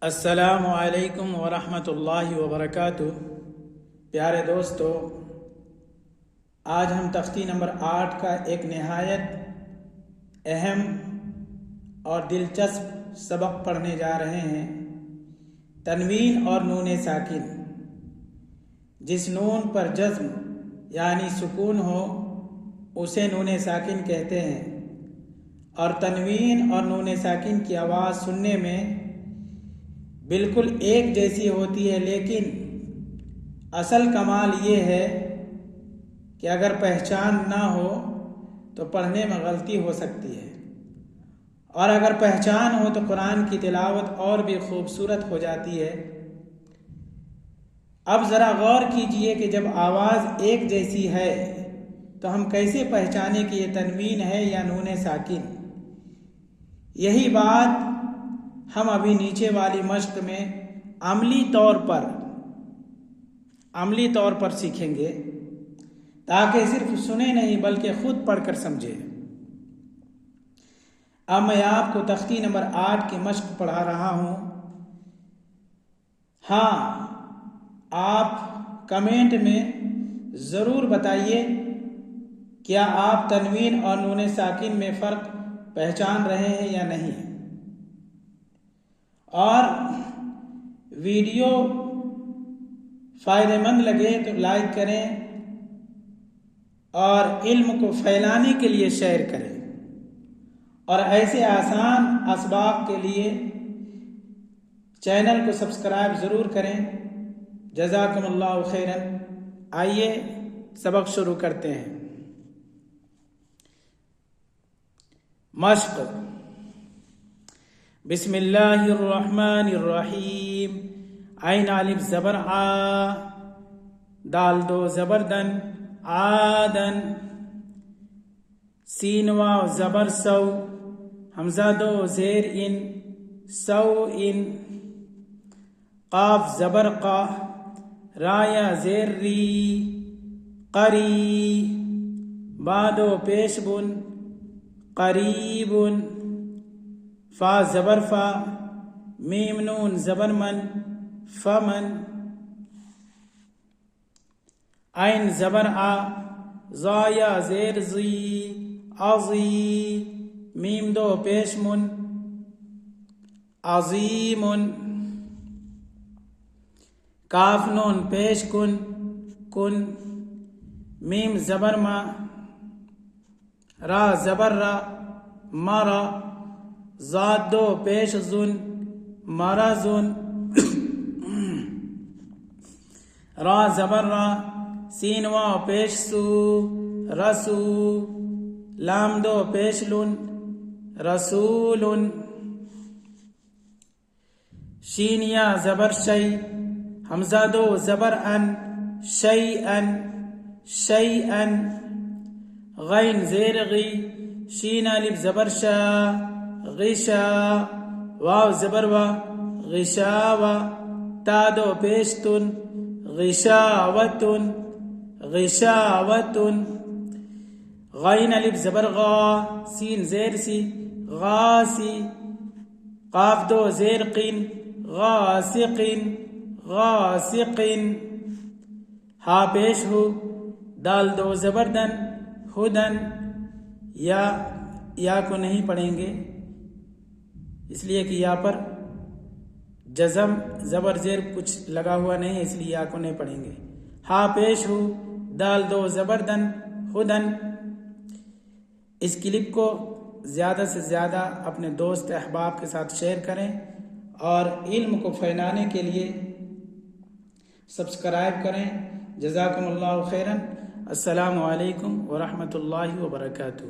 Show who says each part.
Speaker 1: السلام علیکم ورحمۃ اللہ وبرکاتہ۔ پیارے دوستو، آج ہم تختی نمبر 8 کا ایک نہایت اہم اور دلچسپ سبق پڑھنے جا رہے ہیں۔ تنوین اور نون ساکن۔ جس نون پر جزم یعنی سکون ہو اسے نون ساکن کہتے ہیں، اور تنوین اور نون ساکن کی آواز سننے میں بالکل ایک جیسی ہوتی ہے، لیکن اصل کمال یہ ہے کہ اگر پہچان نہ ہو تو پڑھنے میں غلطی ہو سکتی ہے، اور اگر پہچان ہو تو قرآن کی تلاوت اور بھی خوبصورت ہو جاتی ہے۔ اب ذرا غور کیجئے کہ جب آواز ایک جیسی ہے تو ہم کیسے پہچانیں کہ یہ تنوین ہے یا نون ساکن؟ یہی بات ہم ابھی نیچے والی مشق میں عملی طور پر سیکھیں گے، تاکہ صرف سنیں نہیں بلکہ خود پڑھ کر سمجھیں۔ اب میں آپ کو تختی نمبر 8 کی مشق پڑھا رہا ہوں۔ ہاں، آپ کمنٹ میں ضرور بتائیے کیا آپ تنوین اور نون ساکن میں فرق پہچان رہے ہیں یا نہیں، اور ویڈیو فائدہ مند لگے تو لائک کریں اور علم کو پھیلانے کے لیے شیئر کریں، اور ایسے آسان اسباق کے لیے چینل کو سبسکرائب ضرور کریں۔ جزاکم اللہ خیرن۔ آئیے سبق شروع کرتے ہیں۔ مشق۔ بسم اللہ الرحمن الرحیم۔ عین الف زبر آ، دال دو زبر دن، آدن۔ سین واو زبر سو، حمزہ دو زیر ان، سو ان۔ قاف زبر قا، رایا زیر ری، قری۔ بادو پیش بن، قریب۔ فا زبر فا، میم نون زبر من، فمن۔ عین زبر آ، زایا زیر زی، عظی۔ میم دو پیش من، عظیم۔ کاف نون پیش کن، کن۔ میم زبر ما، را زبر را، مرا۔ زاد دو پیش زن، مرزن۔ را زبر را، سین واو پیش سو، رسو۔ لام دو پیش لن، رسول۔ شین یا زبر شی، حمزہ دو زبر ان، شیئن، شیئن۔ غین زیر غی، شین الف زبر شا، غشا۔ واو زبر وا، غشاوا۔ تا دو پیش تن، غشاوتن، غشاوتن۔ غین الف زبر غا، سین زیر سی، غاسی۔ قاف دو زیر قین، غاسقین، غاسقین۔ ہا پیش ہو، دال دو زبر دن، ہدن۔ یا کو نہیں پڑھیں گے اس لیے کہ یا پر جزم زبر زیر کچھ لگا ہوا نہیں ہے، اس لیے یا کو نہیں پڑھیں گے۔ ہا پیش ہو، دال دو زبر دن، ہدن۔ اس کلپ کو زیادہ سے زیادہ اپنے دوست احباب کے ساتھ شیئر کریں، اور علم کو پھیلانے کے لیے سبسکرائب کریں۔ جزاکم اللہ خیرن۔ السلام علیکم ورحمۃ اللہ وبرکاتہ۔